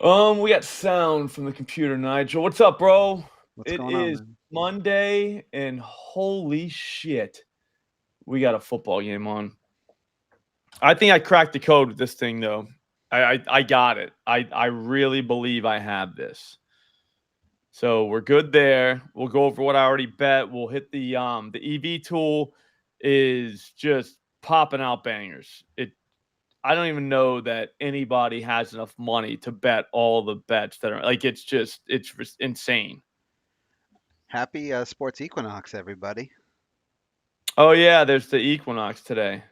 We got sound from the computer, Nigel. What's up, bro? What's It going on, is man? Monday, and holy shit, we got a football game on. I think I cracked the code with this thing, though. I got it. I really believe I have this. So we're good there. We'll go over what I already bet. We'll hit the EV tool is just popping out bangers. I don't even know that anybody has enough money to bet all the bets that are like it's just insane. Happy Sports Equinox, everybody. Oh yeah, there's the Equinox today.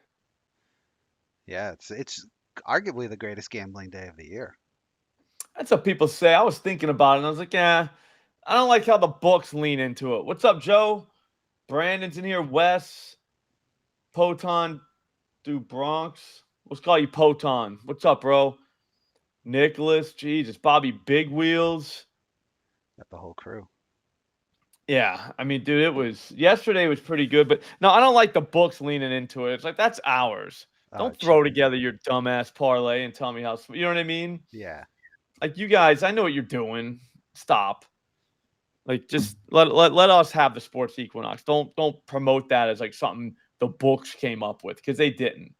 Yeah, it's arguably the greatest gambling day of the year. That's what people say. I was thinking about it and I was like, yeah, I don't like how the books lean into it. What's up, Joe? Brandon's in here. Wes, Poton, do Bronx. Let's call you Poton. What's up, bro? Nicholas, Jesus, Bobby Big Wheels. Got the whole crew. Yeah, I mean, dude, it was yesterday was pretty good, but no, I don't like the books leaning into it. It's like that's ours. Don't throw Cheating. together your dumbass parlay and tell me how. You know what I mean? Yeah, Like you guys, I know what you're doing. Stop. Like just let us have the sports equinox. Don't promote that as like something the books came up with because they didn't.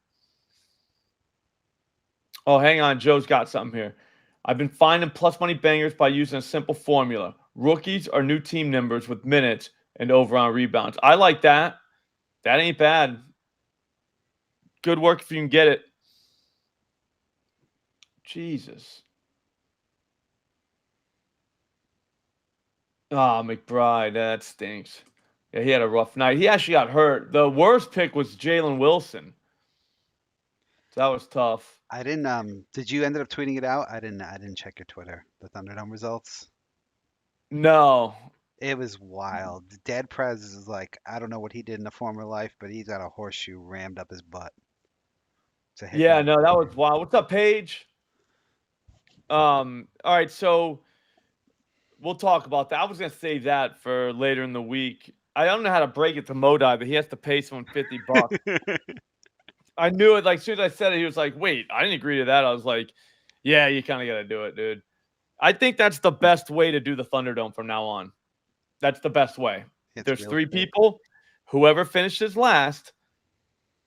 Oh, hang on, Joe's got something here. I've been finding plus money bangers by using a simple formula. Rookies are new team members with minutes and over on rebounds. I like that. That ain't bad. Good work if you can get it. Jesus. Ah, McBride, that stinks. Yeah, he had a rough night. He actually got hurt. The worst pick was Jalen Wilson. So that was tough. I didn't. Did you end up tweeting it out? I didn't check your Twitter. The Thunderdome results. No. It was wild. Dead Prez is like, I don't know what he did in a former life, but he's got a horseshoe rammed up his butt to hit Yeah, that. no, that was wild. What's up, Paige? All right, so we'll talk about that. I was gonna save that for later in the week. I don't know how to break it to Modi, but he has to pay someone $50. I knew it like as soon as I said it, he was like, wait, I didn't agree to that. I was like, yeah, you kind of gotta do it, dude. I think that's the best way to do the Thunderdome from now on. That's the best way. It's There's real three estate. people. Whoever finishes last,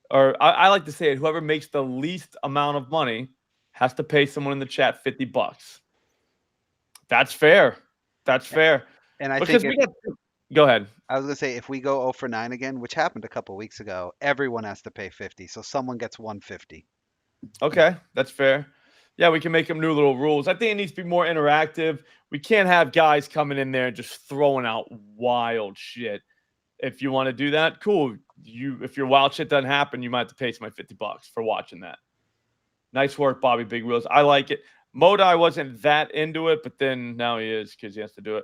or I like to say it, whoever makes the least amount of money has to pay someone in the chat $50. That's fair. That's A- fair. And I think Because if we got go ahead. I was gonna say if we go 0 for 9 again, which happened a couple weeks ago, everyone has to pay 50. So someone gets 150. Okay, that's fair. Yeah, we can make them new little rules. I think it needs to be more interactive. We can't have guys coming in there and just throwing out wild shit. If you want to do that, cool. If your wild shit doesn't happen, you might have to pay my $50 for watching that. Nice work, Bobby Big Wheels. I like it. Modi wasn't that into it, but then now he is because he has to do it.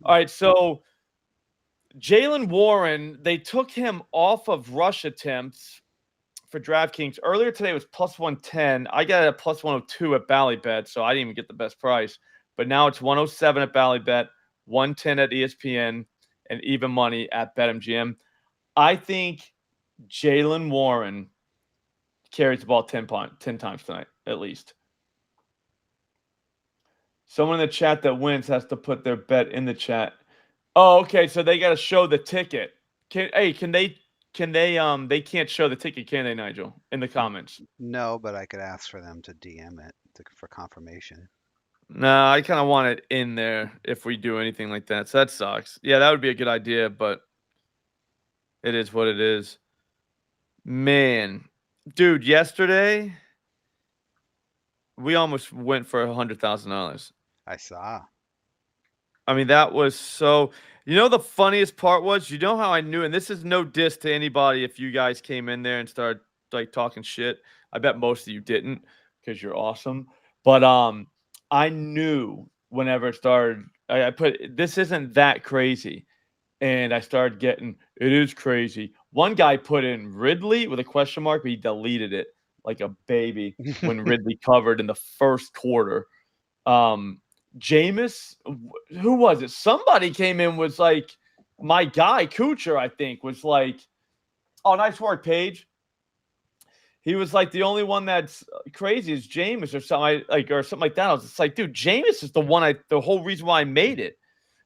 All right, so Jalen Warren, they took him off of rush attempts for DraftKings. Earlier today was plus 110. I got it at plus 102 at Ballybet, so I didn't even get the best price. But now it's 107 at Ballybet, 110 at ESPN, and even money at BetMGM. I think Jalen Warren carries the ball 10 times tonight, at least. Someone in the chat that wins has to put their bet in the chat. Oh, okay. So they got to show the ticket. They can't show the ticket, can they, Nigel? In the comments. No, but I could ask for them to DM it for confirmation. No, I kind of want it in there if we do anything like that. So that sucks. Yeah, that would be a good idea, but it is what it is. Man, dude, yesterday we almost went for $100,000. I saw. I mean, that was so. You know, the funniest part was, you know how I knew, and this is no diss to anybody if you guys came in there and started like talking shit. I bet most of you didn't because you're awesome. But I knew whenever it started, I put this isn't that crazy, and I started getting it is crazy. One guy put in Ridley with a question mark, but he deleted it like a baby when Ridley covered in the first quarter. Um, Jameis, who was it? Somebody came in was like my guy Kucher, I think, was like, "Oh, nice work, Paige." He was like the only one that's crazy is Jameis or something or something like that. I was just like, dude, Jameis is the whole reason why I made it.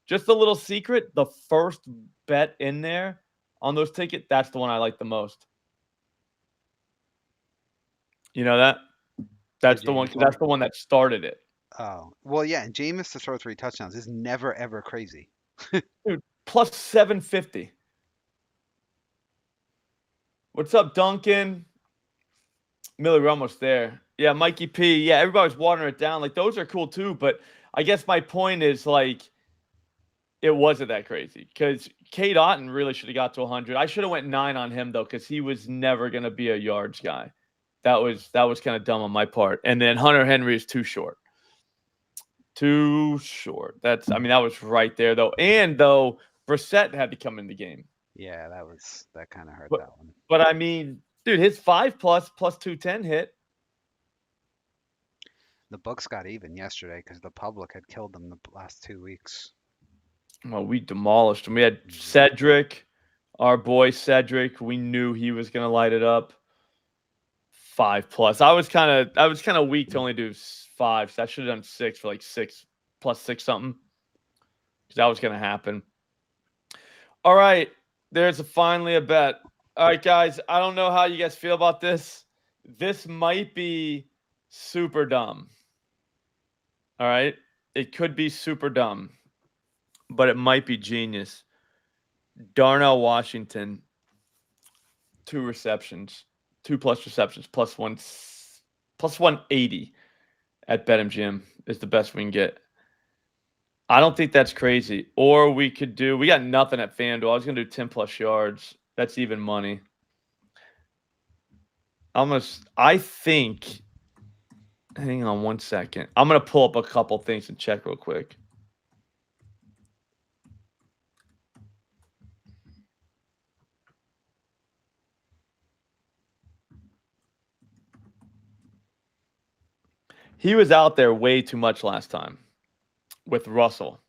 Just a little secret, the first bet in there on those tickets, that's the one I like the most. You know that? The That's the one Jameis because one. that's the one that started it. Oh, well, yeah, and Jameis to throw 3 touchdowns is never ever crazy. Dude, plus 750. What's up, Duncan? Millie, we're almost there. Yeah, Mikey P. Yeah, everybody's watering it down. Like, those are cool too. But I guess my point is, like, it wasn't that crazy because Kate Otten really should have got to 100. I should have went 9 on him, though, because he was never going to be a yards guy. That was kind of dumb on my part. And then Hunter Henry is too short. Too short. That was right there, though. And, though, Brissett had to come in the game. Yeah, that kind of hurt But, that one. but I mean, dude, his 5+ plus 210 hit. The books got even yesterday because the public had killed them the last 2 weeks. Well, we demolished him. We had Mhm. Cedric, our boy Cedric. We knew he was going to light it up. 5 plus. I was kind of weak to only do 5. So I should have done 6 for like 6 plus 6 something. Because that was going to happen. All right. There's finally a bet. All right, guys. I don't know how you guys feel about this. This might be super dumb. All right. It could be super dumb, but it might be genius. Darnell Washington, 2 receptions, 2+ receptions, plus 180 at BetMGM is the best we can get. I don't think that's crazy. Or we got nothing at FanDuel. I was gonna do 10+ yards. That's even money. I think. Hang on one second. I'm gonna pull up a couple things and check real quick. He was out there way too much last time with Russell.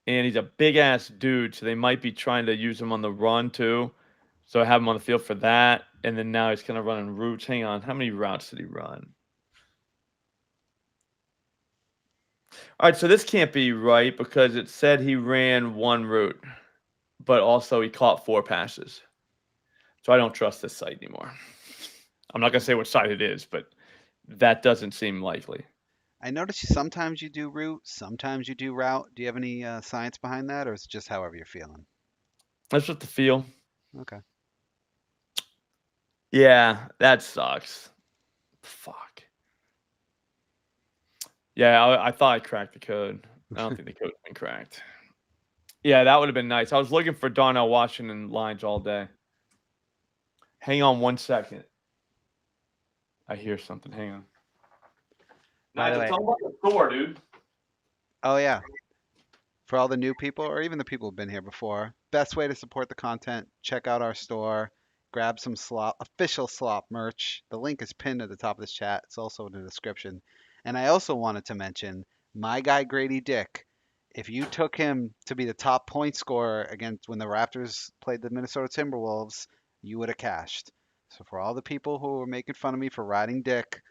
And he's a big ass dude, so they might be trying to use him on the run too. So I have him on the field for that. And then now he's kind of running routes. Hang on. How many routes did he run? All right, so this can't be right because it said he ran 1 route, but also he caught 4 passes. So I don't trust this site anymore. I'm not going to say which site it is, but that doesn't seem likely. I notice sometimes you do route, sometimes you do route. Do you have any science behind that, or is it just however you're feeling? That's just the feel. Okay. Yeah, that sucks. Fuck. Yeah, I thought I cracked the code. I don't think the code's been cracked. Yeah, that would have been nice. I was looking for Darnell Washington lines all day. Hang on one second. I hear something. Hang on. By the way, Tell me about the store, dude. oh yeah, for all the new people or even the people who've been here before, best way to support the content, check out our store, grab some slop official slop merch. The link is pinned at the top of this chat. It's also in the description. And I also wanted to mention my guy Grady Dick. If you took him to be the top point scorer against when the Raptors played the Minnesota Timberwolves, you would have cashed. So for all the people who were making fun of me for riding Dick,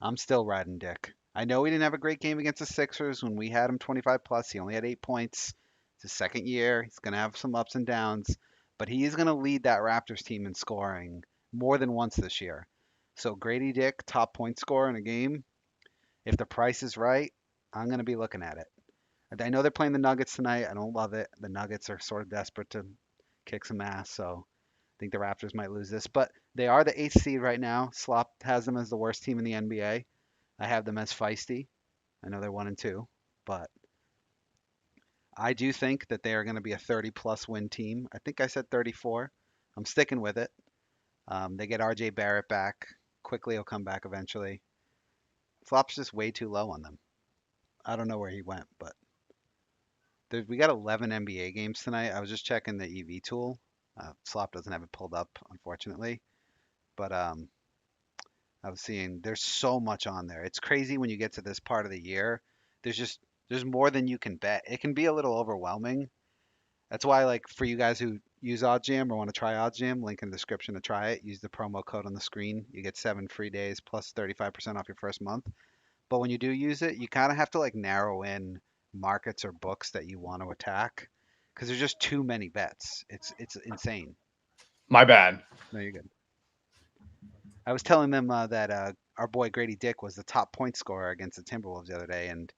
I'm still riding Dick. I know he didn't have a great game against the Sixers when we had him 25 plus. He only had 8 points. It's his second year. He's going to have some ups and downs, but he is going to lead that Raptors team in scoring more than once this year. So Grady Dick, top point scorer in a game. If the price is right, I'm going to be looking at it. I know they're playing the Nuggets tonight. I don't love it. The Nuggets are sort of desperate to kick some ass, so I think the Raptors might lose this. But they are the 8th seed right now. Slop has them as the worst team in the NBA. I have them as feisty. I know they're 1-2, but I do think that they are going to be a 30 plus win team. I think I said 34. I'm sticking with it. They get RJ Barrett back. Quickly he'll come back eventually. Flop's just way too low on them. I don't know where he went, but we got 11 NBA games tonight. I was just checking the EV tool. Slop doesn't have it pulled up, unfortunately, but I was seeing there's so much on there. It's crazy when you get to this part of the year. There's more than you can bet. It can be a little overwhelming. That's why, like, for you guys who use OddsJam or want to try OddsJam, link in the description to try it. Use the promo code on the screen. You get 7 free days plus 35% off your first month. But when you do use it, you kind of have to like narrow in markets or books that you want to attack because there's just too many bets. It's insane. My bad. No, you're good. I was telling them that our boy Grady Dick was the top point scorer against the Timberwolves the other day, and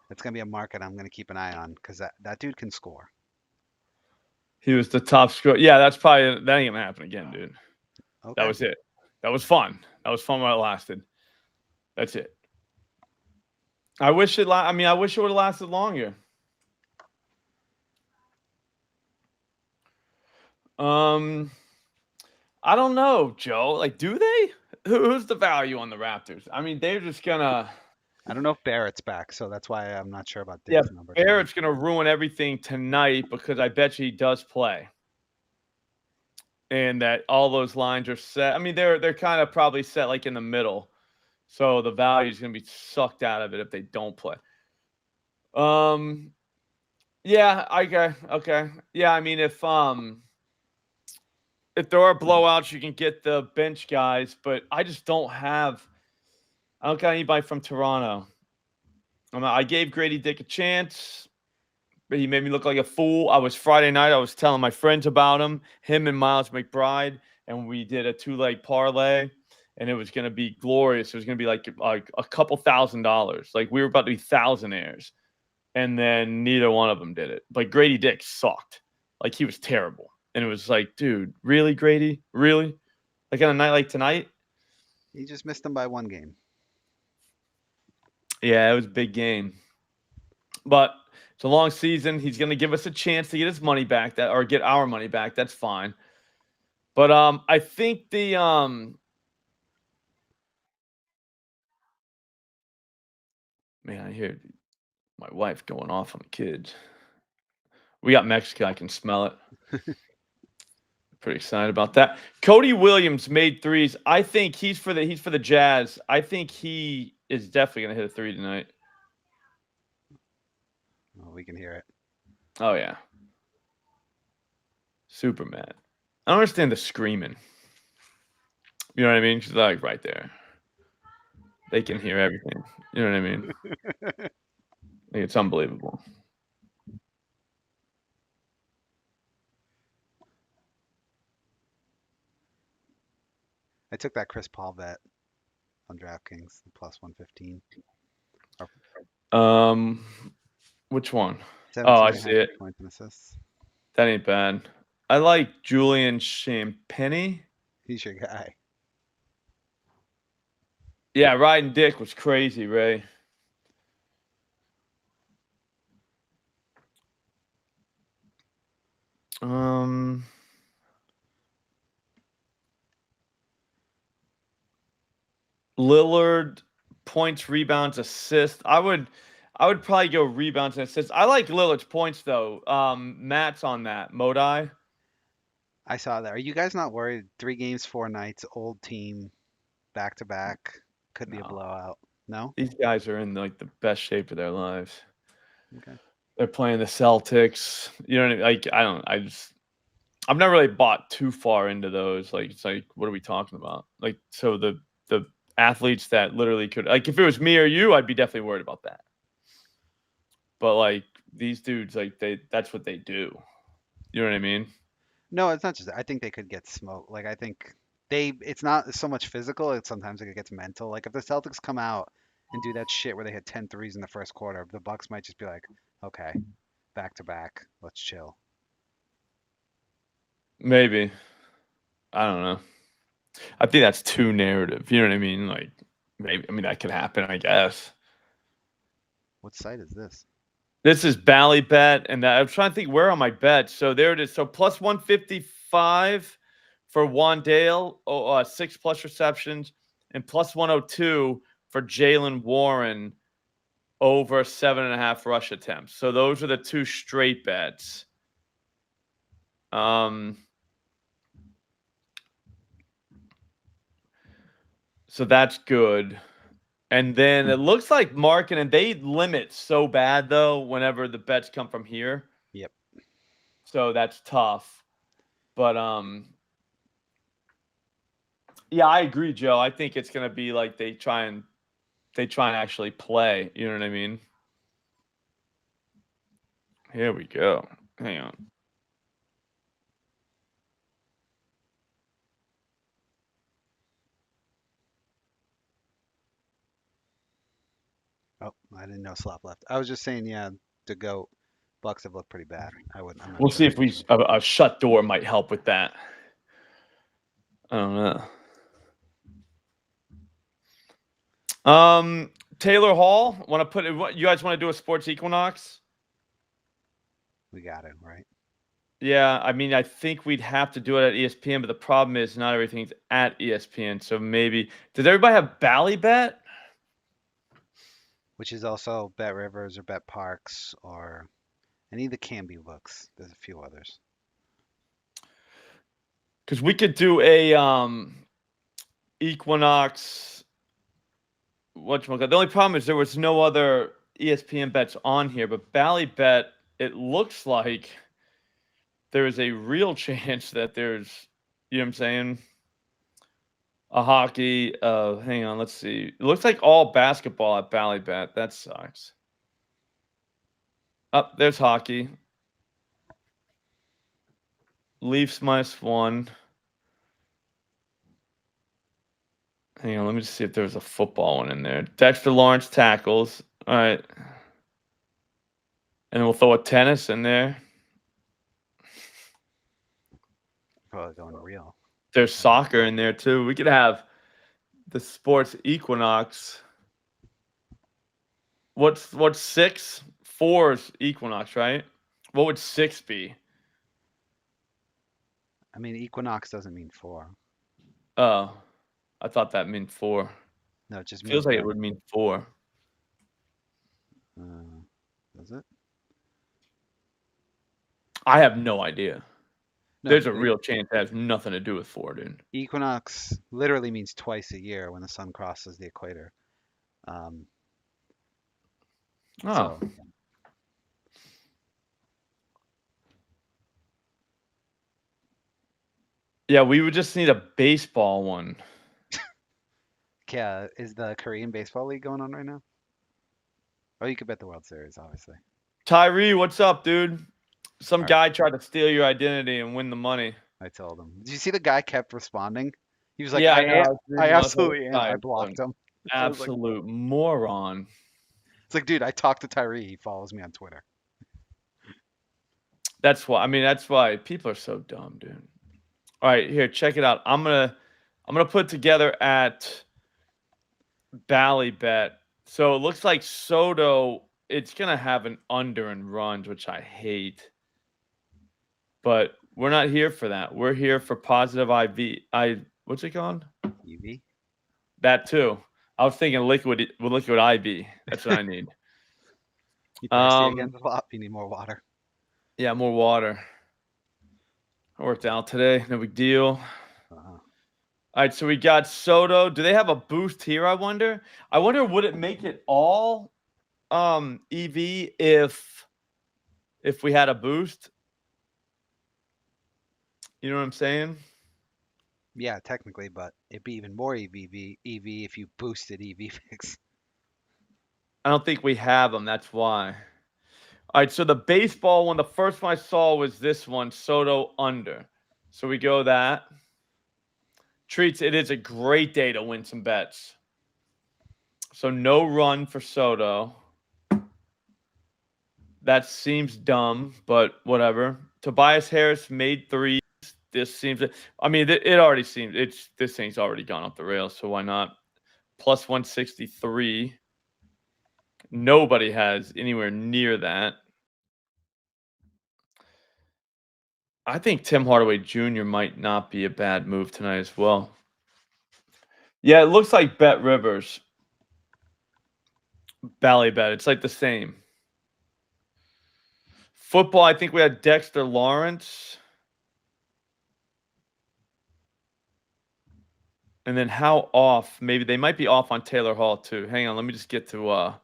it's gonna be a market I'm gonna keep an eye on because that dude can score. He was the top scorer. Yeah, that ain't gonna happen again, dude. Okay. That was it. That was fun. That was fun while it lasted. That's it. I wish it would have lasted longer. I don't know, Joe. Like, do they? Who's the value on the Raptors? I mean, they're just gonna. I don't know if Barrett's back, so that's why I'm not sure about Yeah, Dick's number. Barrett's gonna ruin everything tonight because I bet you he does play, and that all those lines are set. I mean, they're kind of probably set like in the middle, so the value is gonna be sucked out of it if they don't play. Yeah, okay. Yeah, I mean, if there are blowouts, you can get the bench guys, but I just don't got anybody from Toronto. I gave Grady Dick a chance, but he made me look like a fool. Friday night, I was telling my friends about him and Miles McBride, and we did a 2-leg parlay, and it was going to be glorious. It was going to be like a couple $1,000. Like, we were about to be thousandaires, and then neither one of them did it. But Grady Dick sucked. Like, he was terrible. And it was like, dude, really, Grady? Really? Like, on a night like tonight? He just missed them by 1 game. Yeah, it was a big game. But it's a long season. He's going to give us a chance to get his money back, or get our money back. That's fine. But I think man, I hear my wife going off on the kids. We got Mexico. I can smell it. Pretty excited about that. Cody Williams made threes. I think he's for the Jazz. I think he is definitely going to hit a 3 tonight. Oh, we can hear it. Oh, yeah. Super mad. I don't understand the screaming. You know what I mean? She's like right there. They can hear everything. You know what I mean? Like, it's unbelievable. I took that Chris Paul bet on DraftKings, plus 115. Which one? 17 Oh, I see it. Points and assists. That ain't bad. I like Julian Champagny. He's your guy. Yeah, riding Dick was crazy, Ray. Lillard, points, rebounds, assists. I would probably go rebounds and assists. I like Lillard's points though. Matt's on that. Modai. I saw that. Are you guys not worried? 3 games, 4 nights, old team, back to back, could be a blowout. No? These guys are in like the best shape of their lives. Okay. They're playing the Celtics. You know what I mean? Like, I've never really bought too far into those. Like, it's like, what are we talking about? Like, so the athletes that literally could, like, if it was me or you, I'd be definitely worried about that. But like these dudes, like that's what they do. You know what I mean? No, it's not just that. I think they could get smoked. Like I think it's not so much physical, it's sometimes it gets mental. Like if the Celtics come out and do that shit where they hit 10 threes in the first quarter, the Bucks might just be like, okay, back to back, let's chill. Maybe. I don't know. I think that's too narrative. You know what I mean? Like, maybe. I mean, that could happen, I guess. What site is this? This is Ballybet, and I'm trying to think where are my bets. So there it is. So plus 155 for Wandale, 6+ receptions, and plus 102 for Jalen Warren over 7.5 rush attempts. So those are the 2 straight bets. So that's good. And then it looks like Markkanen, they limit so bad, though, whenever the bets come from here. Yep. So that's tough. But yeah, I agree, Joe. I think it's gonna be like they try and actually play. You know what I mean? Here we go. Hang on. Oh, I didn't know Slop left. I was just saying, yeah, the GOAT Bucks have looked pretty bad. I'm not We'll see if touching them. a shut door might help with that. I don't know. Taylor Hall, want to put what you guys want to do a sports Equinox? We got it, right? Yeah, I mean, I think we'd have to do it at ESPN, but the problem is not everything's at ESPN. So maybe does everybody have Ballybet? Which is also Bet Rivers or Bet Parks or any of the Canby books. There's a few others. Because we could do a Equinox. Whatchamacallit. The only problem is there was no other ESPN bets on here, but Ballybet, it looks like there is a real chance that there's, you know what I'm saying? A hockey. Hang on, let's see. It looks like all basketball at Ballybet. That sucks. Up there's hockey. Leafs -1. Hang on, let me just see if there's a football one in there. Dexter Lawrence tackles. All right. And we'll throw a tennis in there. Probably going real. There's soccer in there too. We could have the sports Equinox. What's 6? 4 is Equinox, right? What would 6 be? I mean, Equinox doesn't mean 4. Oh, I thought that meant 4. No, it just Feels means like it that. would mean 4. Does it? I have no idea. No, There's a real chance it has nothing to do with 4, dude. Equinox literally means twice a year when the sun crosses the equator. Oh. So yeah, we would just need a baseball one. yeah, is the Korean Baseball League going on right now? Oh, you could bet the World Series, obviously. Tyree, what's up, dude? Some All right. guy tried to steal your identity and win the money. I told him. Did you see the guy kept responding? He was like, Yeah, I know. I was I reading the whole absolutely am. I time. blocked him. I was like, Absolute moron. it's like, dude, I talked to Tyree. He follows me on Twitter. That's why. I mean, that's why people are so dumb, dude. All right, here, check it out. I'm gonna put together at Ballybet. So it looks like Soto. It's gonna have an under and runs, which I hate. But we're not here for that. We're here for positive IV. What's it called? EV? That too. I was thinking liquid IV. That's what I need. You thirsty again, Slop? You need more water. Yeah, more water. I worked out today. No big deal. Uh-huh. All right, so we got Soto. Do they have a boost here? I wonder. Would it make it all EV if we had a boost? You know what I'm saying? Yeah, technically, but it'd be even more EV if you boosted EV fix. I don't think we have them. That's why. All right, so the baseball one, the first one I saw was this one, Soto under. So we go that. Treats, it is a great day to win some bets. So no run for Soto. That seems dumb, but whatever. Tobias Harris made 3. This seems, I mean, it already seems, this thing's already gone off the rails, so why not? Plus 163. Nobody has anywhere near that. I think Tim Hardaway Jr. might not be a bad move tonight as well. Yeah, it looks like Bet Rivers. Ballybet. It's like the same. Football, I think we had Dexter Lawrence. And then how off? Maybe they might be off on Taylor Hall too. Hang on, let me just get to let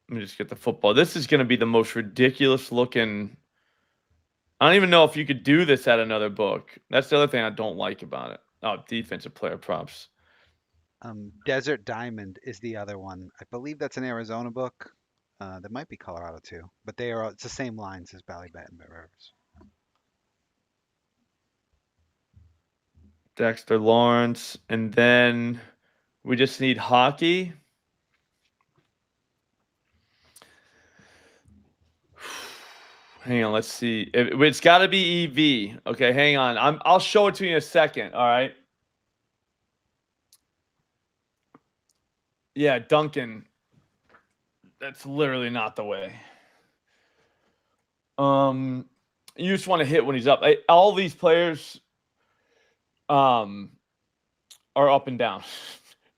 me just get the football. This is going to be the most ridiculous looking I don't even know if you could do this at another book. That's the other thing I don't like about it. Oh, defensive player props. Desert Diamond is the other one. I believe that's an Arizona book. That might be Colorado too, but they are. It's the same lines as Ballybet and Bet Rivers. Dexter Lawrence. And then we just need hockey. Hang on, let's see. It's got to be EV. Okay, hang on. I'll show it to you in a second. All right. Yeah, Duncan. That's literally not the way. You just want to hit when he's up. All these players, are up and down.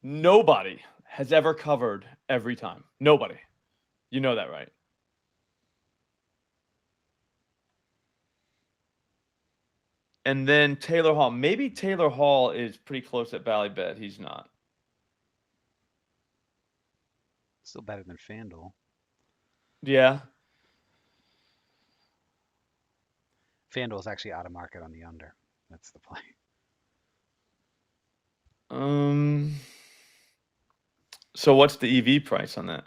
Nobody has ever covered every time. Nobody. You know that, right? And then Taylor Hall. Maybe Taylor Hall is pretty close at Ballybet. He's not. Still better than FanDuel. Yeah. FanDuel is actually out of market on the under. That's the play. So what's the EV price on that?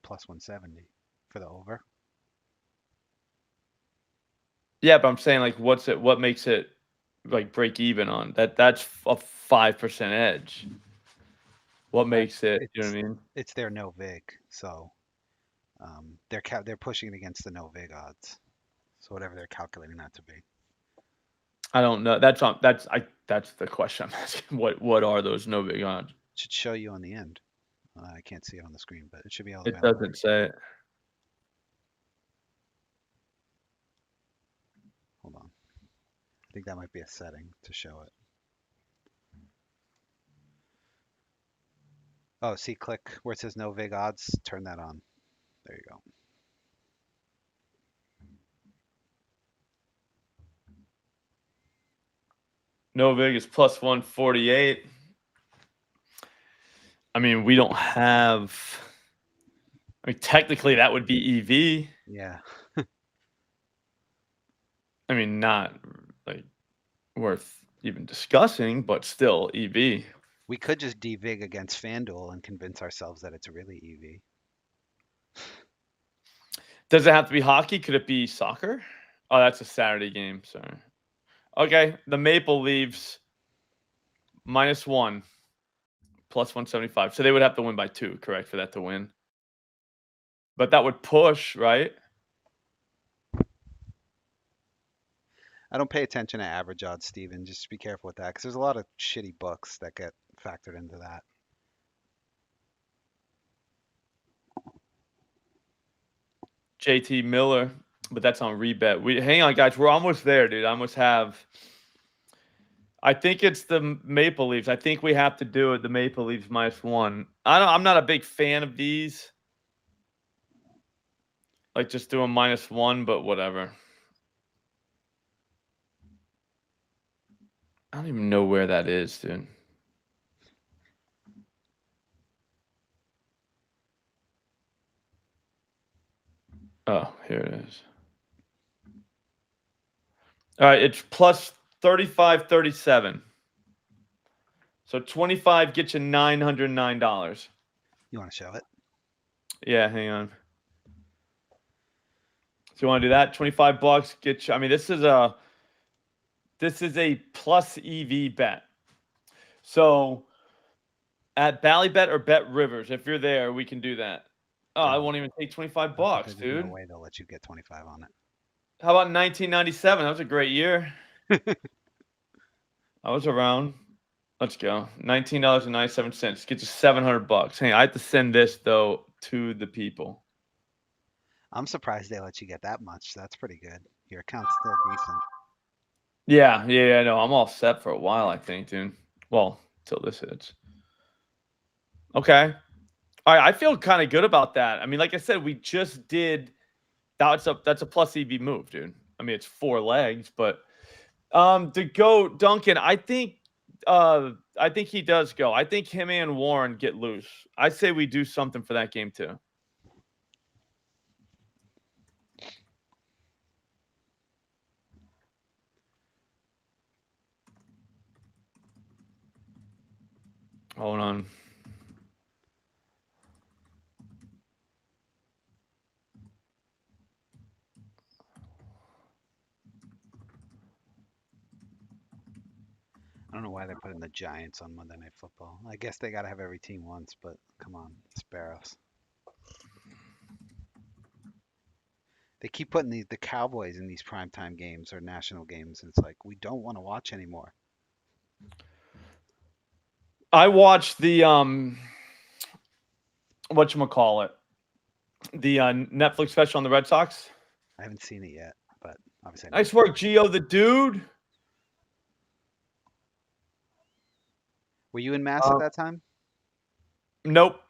Plus 170 for the over. Yeah, but I'm saying like what makes it like break even on that? That's a 5% edge. What makes it, you know what I mean? It's their no vig, so they're pushing it against the no vig odds. So whatever they're calculating that to be. I don't know. That's the question I'm asking. What are those no big odds? It should show you on the end. I can't see it on the screen, but it should be all. It doesn't say it. Hold on. I think that might be a setting to show it. Oh, see, click where it says no vig odds. Turn that on. There you go. No vig is plus 148. I mean, we don't have. I mean, technically that would be EV. Yeah. I mean, not like worth even discussing, but still EV. We could just devig against FanDuel and convince ourselves that it's really EV. Does it have to be hockey? Could it be soccer? Oh, that's a Saturday game. Sorry. Okay, the Maple Leafs -1, plus 175. So they would have to win by 2, correct, for that to win. But that would push, right? I don't pay attention to average odds, Steven. Just be careful with that because there's a lot of shitty books that get factored into that. JT Miller, but that's on rebet. Hang on, guys. We're almost there, dude. I almost have. I think it's the Maple Leafs. I think we have to do it. The Maple Leafs -1. I'm not a big fan of these. Like just doing -1, but whatever. I don't even know where that is, dude. Oh, here it is. All right, it's plus 35.37. So 25 gets you $909. You want to show it? Yeah, hang on. So you want to do that? $25 get you. I mean, this is a plus EV bet. So at Ballybet or Bet Rivers, if you're there, we can do that. Oh, I won't even take $25, dude. There's no way they'll let you get 25 on it. How about 1997? That was a great year. I was around. Let's go. $19.97. Get you $700. Hey, I have to send this though to the people. I'm surprised they let you get that much. That's pretty good. Your account's still decent. Yeah. No, I'm all set for a while, I think, dude. Well, till this hits. Okay. All right. I feel kind of good about that. I mean, like I said, we just did. That's a plus EV move, dude. I mean, it's 4 legs, but to go Duncan, I think he does go. I think him and Warren get loose. I say we do something for that game too. Hold on. I don't know why they're putting the Giants on Monday Night Football. I guess they got to have every team once, but come on, Sparrows. They keep putting the Cowboys in these primetime games or national games, and it's like we don't want to watch anymore. I watched the whatchamacallit, the Netflix special on the Red Sox. I haven't seen it yet, but obviously Nice work, Gio the dude. Were you in Mass at that time? Nope.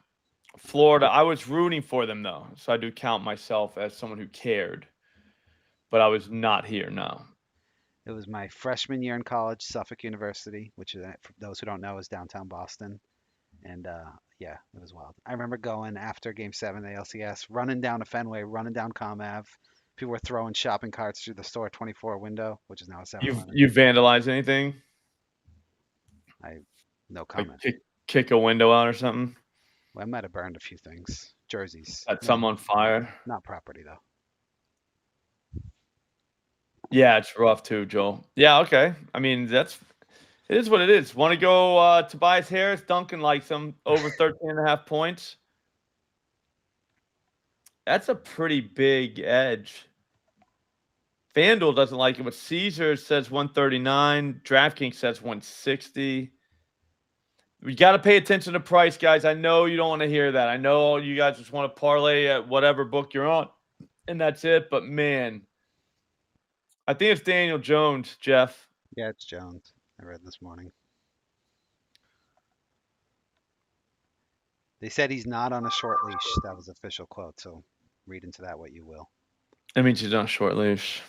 Florida. I was rooting for them though, so I do count myself as someone who cared. But I was not here. No. It was my freshman year in college, Suffolk University, which is, for those who don't know, is downtown Boston. And yeah, it was wild. I remember going after Game 7 of the LCS, running down to Fenway, running down Com Ave. People were throwing shopping carts through the store 24 window, which is now a 7-Eleven. You vandalized anything? No Like comment. kick a window out or something? Well, I might have burned a few things. Jerseys. Set some on fire? Not property, though. Yeah, it's rough too, Joel. Yeah, okay. I mean, it is what it is. Want to go Tobias Harris? Duncan likes him over 13.5 points. That's a pretty big edge. FanDuel doesn't like it, but Caesar says 139. DraftKings says 160. We got to pay attention to price, guys. I know you don't want to hear that. I know you guys just want to parlay at whatever book you're on, and that's it. But, man, I think it's Daniel Jones, Jeff. Yeah, it's Jones. I read this morning. They said he's not on a short leash. That was official quote, so read into that what you will. That means he's on a short leash.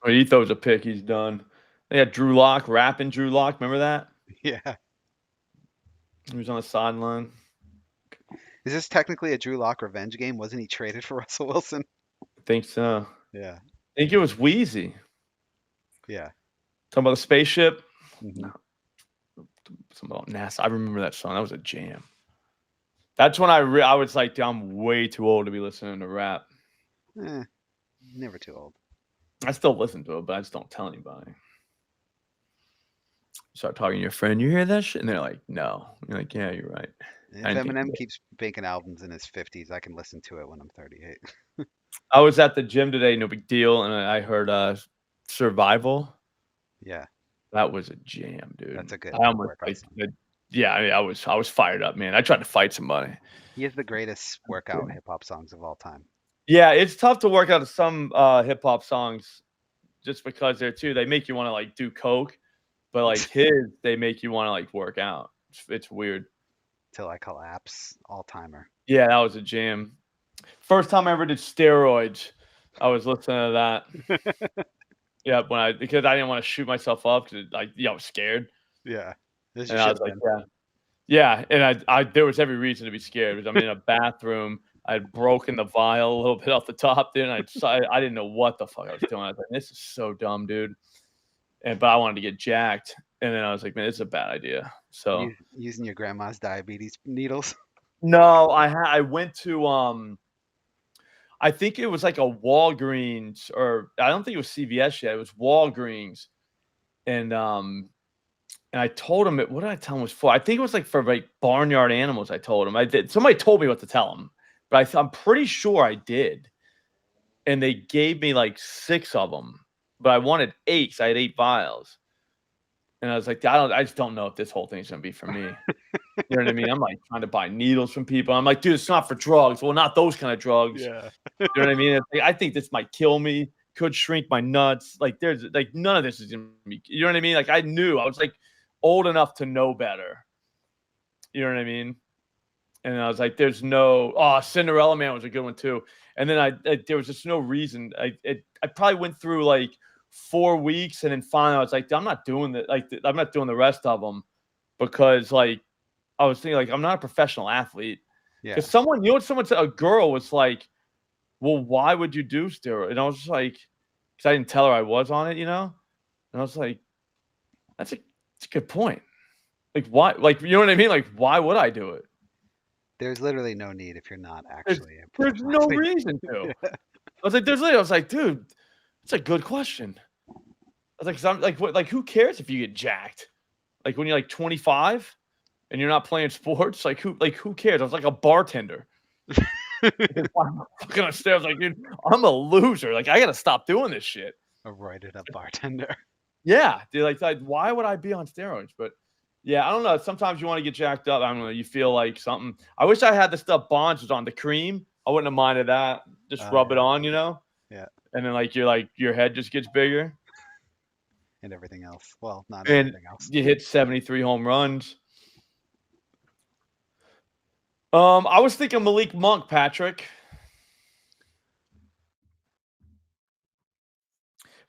Or he throws a pick, he's done. They had Drew Lock, rapping Drew Lock. Remember that? Yeah. He was on the sideline. Is this technically a Drew Lock revenge game? Wasn't he traded for Russell Wilson? I think so. Yeah. I think it was Wheezy. Yeah. Talking about the spaceship. Mm-hmm. No. Something about NASA. I remember that song. That was a jam. That's when I was like, I'm way too old to be listening to rap. Never too old. I still listen to it, but I just don't tell anybody. Start talking to your friend, you hear that shit? And they're like, no. You're like, yeah, you're right. If Eminem keeps making albums in his 50s, I can listen to it when I'm 38. I was at the gym today, no big deal, and I heard Survival. Yeah. That was a jam, dude. That's a good workout song. Yeah, I mean, I was fired up, man. I tried to fight somebody. He has the greatest workout hip hop songs of all time. Yeah, it's tough to work out some hip hop songs just because they make you want to like do coke, but like they make you want to like work out. It's weird. Till I Collapse, all timer. Yeah, that was a jam. First time I ever did steroids, I was listening to that. Yeah, because I didn't want to shoot myself up because I was scared. Yeah. And I was like, yeah, and I there was every reason to be scared because I'm in a bathroom. I had broken the vial a little bit off the top, then I didn't know what the fuck I was doing. I was like, this is so dumb, dude. But I wanted to get jacked, and then I was like, man, this is a bad idea. So using your grandma's diabetes needles. No, I went to I think it was like a Walgreens, or I don't think it was CVS yet. It was Walgreens, and I told him what did I tell him it was for? I think it was like for like barnyard animals. I told him somebody told me what to tell him, but I'm pretty sure I did, and they gave me like 6 of them, but I wanted 8. So I had 8 vials, and I was like, I just don't know if this whole thing's gonna be for me. You know what I mean? I'm like trying to buy needles from people. I'm like, dude, it's not for drugs. Well, not those kind of drugs. Yeah. You know what I mean? Like, I think this might kill me, could shrink my nuts. Like, there's like none of this is gonna be, you know what I mean? Like, I was like old enough to know better. You know what I mean? And I was like, there's no Cinderella Man was a good one too. And then there was just no reason. I probably went through like 4 weeks, and then finally I was like, I'm not doing that. Like, I'm not doing the rest of them because like I was thinking like I'm not a professional athlete. Yeah. Because someone said, a girl was like, well, why would you do steroids? And I was just like, because I didn't tell her I was on it, you know? And I was like, that's a good point. Like, why? Like, you know what I mean? Like, why would I do it? There's literally no need if you're not There's, actually there's no like, reason to. I was like, I was like, dude, it's a good question. I was like, 'cause I'm like, what? Like, who cares if you get jacked? Like when you're like 25 and you're not playing sports, like who cares? I was like a bartender. Because I'm fucking upstairs, like, dude, I'm a loser. Like, I gotta stop doing this shit. a roided up bartender. Yeah, dude, like, why would I be on steroids? But yeah, I don't know. Sometimes you want to get jacked up. I don't know. You feel like something. I wish I had the stuff Bonds was on, the cream. I wouldn't have minded that. Just rub it Yeah. on, Yeah. and then your head just gets bigger, And everything else. Well, not and everything else. you hit 73 home runs. I was thinking Malik Monk, Patrick.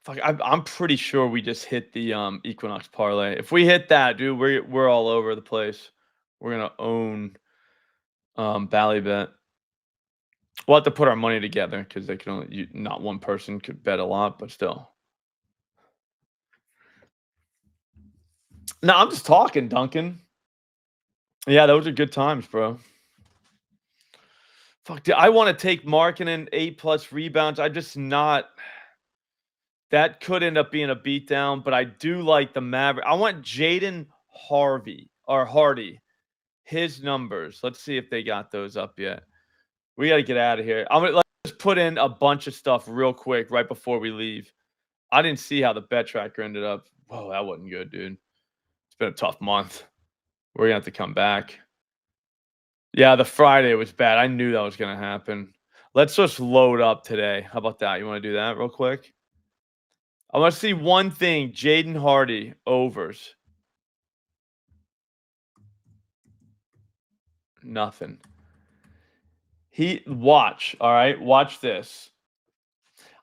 Fuck, I'm pretty sure we just hit the Equinox parlay. If we hit that, dude, we're all over the place. We're gonna own Bally Bet. We'll have to put our money together because they can only not one person could bet a lot, but still. No, I'm just talking, Duncan. Yeah, those are good times, bro. Fuck, dude, I want to take Markkanen 8+ rebounds. I just not. That could end up being a beatdown, but I do like the Maverick. I want Jaden Hardy. His numbers. Let's see if they got those up yet. We got to get out of here. I'm gonna let's put in a bunch of stuff real quick right before we leave. I didn't see how the bet tracker ended up. Whoa, that wasn't good, dude. It's been a tough month. We're gonna have to come back. Yeah, the Friday was bad. I knew that was gonna happen. Let's just load up today. How about that? You want to do that real quick? I want to see one thing. Jaden Hardy overs. Nothing. Watch. All right. Watch this.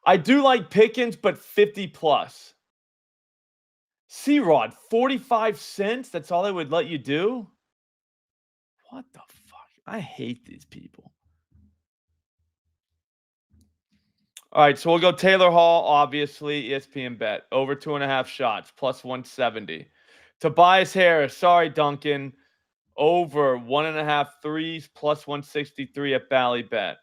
I do like Pickens, but 50+. C-Rod, 45 cents. That's all they would let you do? What the fuck? I hate these people. All right, so we'll go Taylor Hall, obviously, ESPN bet. Over 2.5 shots, plus 170. Tobias Harris, sorry, Duncan. Over 1.5 threes, plus 163 at Bally Bet.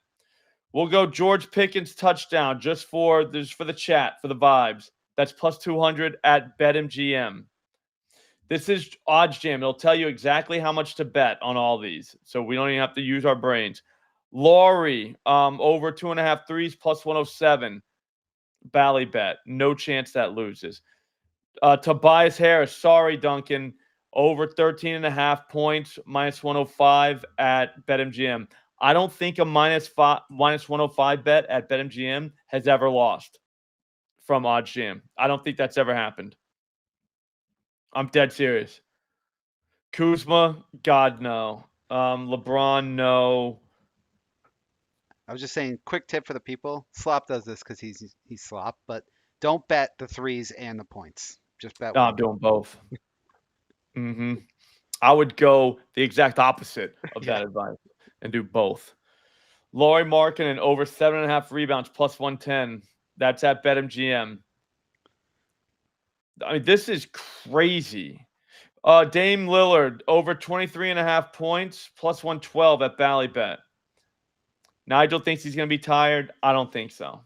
We'll go George Pickens touchdown just for the chat, for the vibes. That's plus 200 at BetMGM. This is OddsJam. It'll tell you exactly how much to bet on all these, so we don't even have to use our brains. Laurie, over 2.5 threes, plus 107. Bally Bet. No chance that loses. Tobias Harris, sorry, Duncan. Over 13.5 points, minus 105 at BetMGM. I don't think a minus 105 bet at BetMGM has ever lost from OddsJam. I don't think that's ever happened. I'm dead serious. Kuzma, God, no. LeBron, no. I was just saying, quick tip for the people. Slop does this because he's Slop, but don't bet the threes and the points. Just bet No, one. I'm doing both. I would go the exact opposite of Yeah. that advice and do both. Laurie Markkanen over 7.5 rebounds, plus 110. That's at BetMGM. I mean, this is crazy. Dame Lillard over 23.5 points, plus 112 at Bally Bet. Nigel thinks he's going to be tired. I don't think so.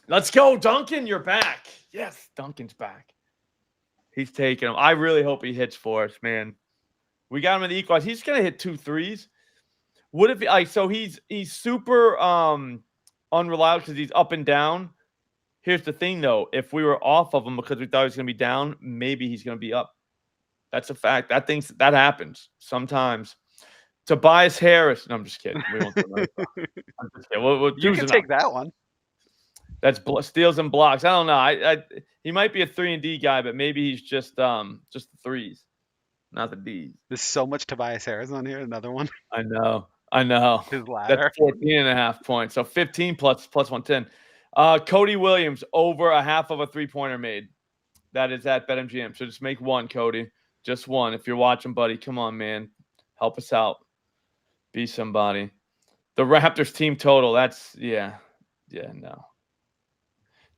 Let's go, Duncan. You're back. Yes, Duncan's back. He's taking him. I really hope he hits for us, man. We got him in the equalize. He's going to hit 2 threes. What if so he's super unreliable because he's up and down. Here's the thing, though. If we were off of him because we thought he was going to be down, maybe he's going to be up. That's a fact. That happens sometimes. Tobias Harris. No, I'm just kidding. We won't do another time. I'm just kidding. You can take that one. That's steals and blocks. I don't know. He might be a 3-and-D guy, but maybe he's just the threes, not the Ds. There's so much Tobias Harris on here. Another one. I know. His That's ladder. 14.5 points. So 15 plus 110. Cody Williams over a half of a 3-pointer made. That is at BetMGM. So just make one, Cody. Just one. If you're watching, buddy, come on, man. Help us out. Be somebody. The Raptors team total. That's no.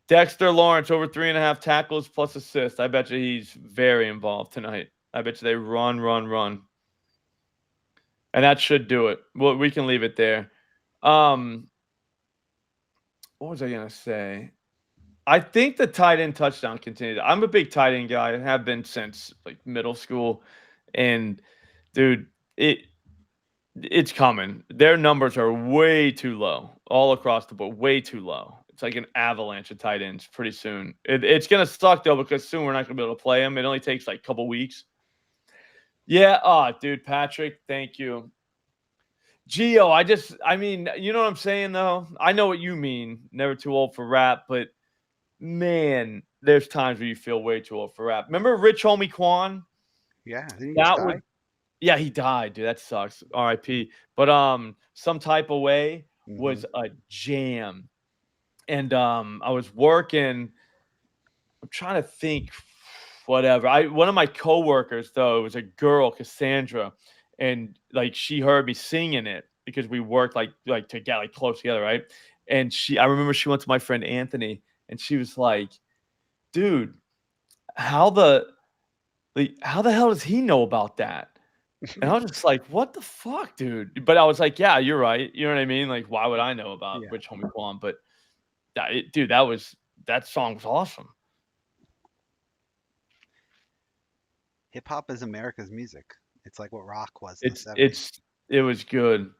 Dexter Lawrence over 3.5 tackles plus assists. I bet you he's very involved tonight. I bet you they run, run, run. And that should do it. Well, we can leave it there. Um, what was I gonna say? I think the tight end touchdown continued. I'm a big tight end guy. I have been since like middle school. And dude, it's coming. Their numbers are way too low all across the board, way too low. It's like an avalanche of tight ends pretty soon. It's gonna suck though because soon we're not gonna be able to play them. It only takes like a couple weeks. Yeah, dude, Patrick, thank you. Geo, I mean, you know what I'm saying though. I know what you mean. Never too old for rap, but man, there's times where you feel way too old for rap. Remember Rich Homie Quan? Yeah, didn't he just That was die? Yeah, he died, dude. That sucks. R.I.P. But some type of way Hmm. was a jam. And I was working. I'm trying to think whatever. One of my coworkers, though, it was a girl, Cassandra, and like she heard me singing it because we worked like to get like close together, right? And I remember she went to my friend Anthony and she was like, dude, how the how the hell does he know about that? And I was just like, "What the fuck, dude?" But I was like, "Yeah, you're right." You know what I mean? Like, why would I know about Yeah. Rich Homie Quan? But dude, that song was awesome. Hip hop is America's music. It's like what rock was in the It's 70s. it's it was good.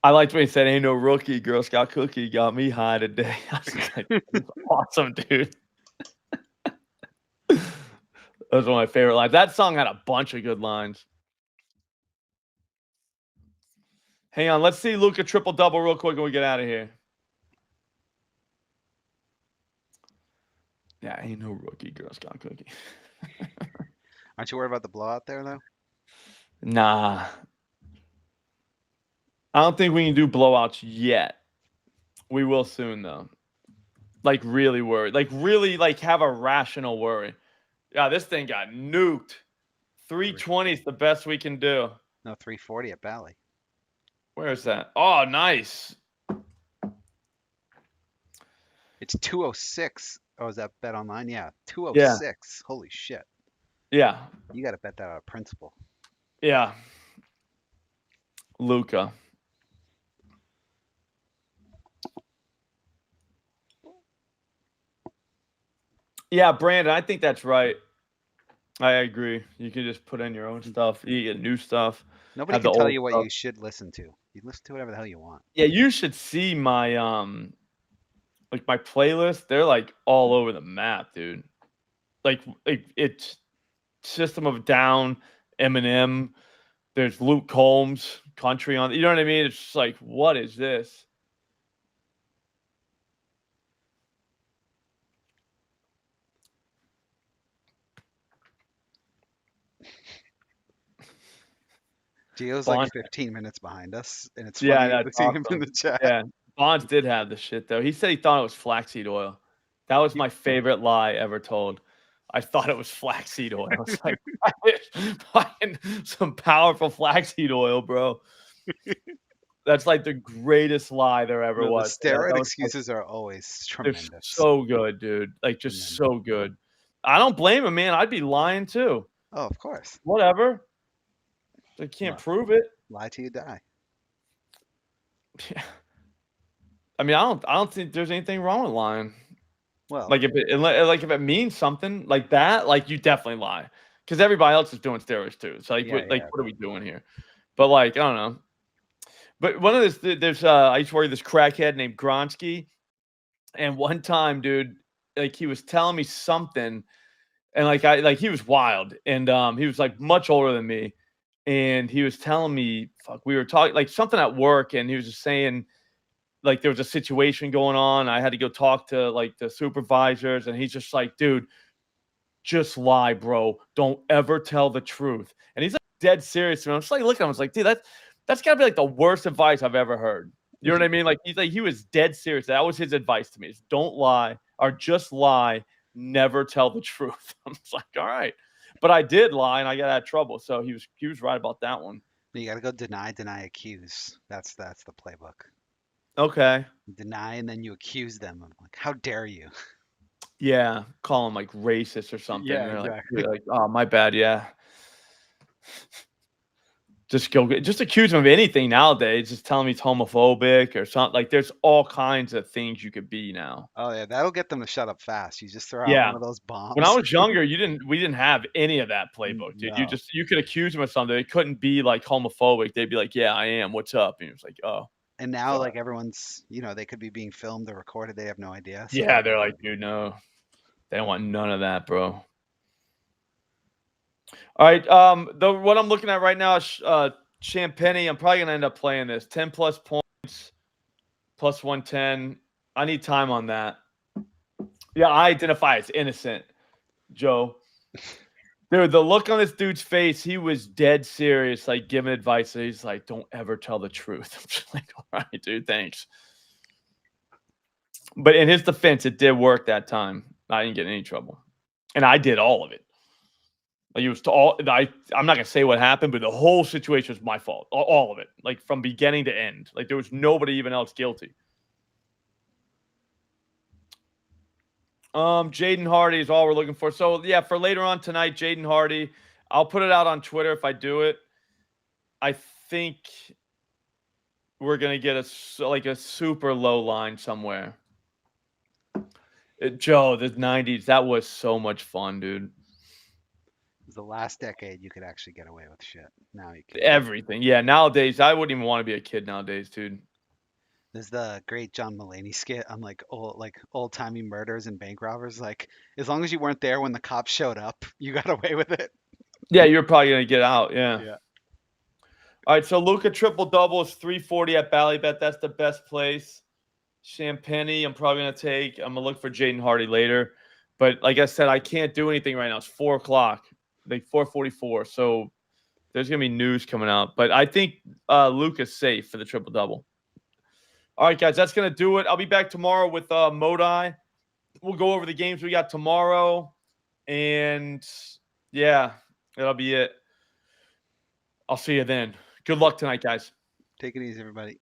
I liked when he said, "Ain't no rookie, Girl Scout cookie got me high today." I was just like, "That's awesome, dude." That was one of my favorite lines. That song had a bunch of good lines. Hang on, let's see Luca triple double real quick and we get out of here. Yeah, ain't no rookie, Girl Scout cookie. Aren't you worried about the blowout there, though? Nah, I don't think we can do blowouts yet. We will soon though. Like really worried. Like really like have a rational worry. Yeah, this thing got nuked. Three. 320 is the best we can do. No, 340 at Bally. Where is that? Oh, nice. It's 206. Oh, is that bet online? Yeah, Yeah. 206. Holy shit. Yeah. You got to bet that out of principle. Yeah. Luca. Yeah, Brandon, I think that's right. I agree. You can just put in your own stuff. You get new stuff. Nobody Have the can tell old you what stuff. you should listen to. You listen to whatever the hell you want. Yeah, you should see my like my playlist. They're like all over the map, dude. Like it's System of a Down, Eminem. There's Luke Combs, country on. You know what I mean? It's just like, what is this? Gio's like Bond, 15 minutes behind us, and it's yeah, funny that's seeing him in awesome. the chat. Yeah, Bonds did have the shit though. He said he thought it was flaxseed oil. That was my favorite lie ever told. I thought it was flaxseed oil. I was like, fucking some powerful flaxseed oil, bro. That's like the greatest lie there ever No, the was. That steroid was like, excuses are always they're tremendous. so good, dude. Like just Tremendous. so good. I don't blame him, man. I'd be lying too. Oh, of course. Whatever. They can't Lie, prove it. lie till you die. Yeah. I mean, I don't think there's anything wrong with lying. Well, Like like if it means something like that, like you definitely lie. Because everybody else is doing steroids too. So like yeah, yeah. what are we doing here? But like, I don't know. But one of there's I used to work with this crackhead named Gronsky. And one time, dude, like he was telling me something, and he was wild. And he was like much older than me. And he was telling me, fuck, we were talking like something at work, and he was just saying like there was a situation going on. I had to go talk to like the supervisors, and he's just like, dude, just lie, bro. Don't ever tell the truth. And he's like dead serious. And I'm just like looking at him, I was like, dude, that's gotta be like the worst advice I've ever heard. You know what I mean? Like he was dead serious. That was his advice to me: is don't lie or just lie, never tell the truth. I'm just like, all right. But I did lie and I got out of trouble. So he was right about that one. You gotta go deny, deny, accuse. That's the playbook. Okay. Deny and then you accuse them. I'm like, how dare you? Yeah, call them like racist or something. Yeah, And exactly. they're like, oh, my bad. Yeah. Just accuse him of anything nowadays. Just tell him he's homophobic or something. Like, there's all kinds of things you could be now. Oh yeah, that'll get them to shut up fast. You just throw out Yeah. one of those When I bombs. was younger, we didn't have any of that playbook, dude. No. You could accuse him of something. It couldn't be like homophobic. They'd be like, "Yeah, I am. What's up?" And he was like, "Oh, And now sorry." like everyone's, they could be being filmed or recorded. They have no idea. So Yeah, they're like, "Dude, no, they don't want none of that, bro." All right, what I'm looking at right now is Champagny. I'm probably gonna end up playing this 10 plus points, plus 110. I need time on that. Yeah, I identify as innocent, Joe. Dude, the look on this dude's face, he was dead serious, like giving advice. He's like, "Don't ever tell the truth." I'm just like, "All right, dude, thanks." But in his defense, it did work that time. I didn't get in any trouble, and I did all of it. Like, it was to all. I'm not gonna say what happened, but the whole situation was my fault. All of it, like from beginning to end. Like, there was nobody even else guilty. Jaden Hardy is all we're looking for. So yeah, for later on tonight, Jaden Hardy. I'll put it out on Twitter if I do it. I think we're gonna get a super low line somewhere. Joe, the '90s, that was so much fun, dude. it was the last decade you could actually get away with shit. Now you can't. Everything, yeah. Nowadays, I wouldn't even want to be a kid nowadays, dude. There's the great John Mulaney skit on old timey murders and bank robbers. Like as long as you weren't there when the cops showed up, you got away with it. Yeah, you're probably gonna get out. Yeah. Yeah. All right, so Luka triple double is 340 at Ballybet. That's the best place. Champagny, I'm probably gonna take. I'm gonna look for Jaden Hardy later, but like I said, I can't do anything right now. It's 4:00, like 4:44. So there's gonna be news coming out, but I think Luka's safe for the triple double. All right, guys, that's gonna do it. I'll be back tomorrow with Modi. We'll go over the games we got tomorrow, and yeah, that'll be it. I'll see you then. Good luck tonight, guys. Take it easy, everybody.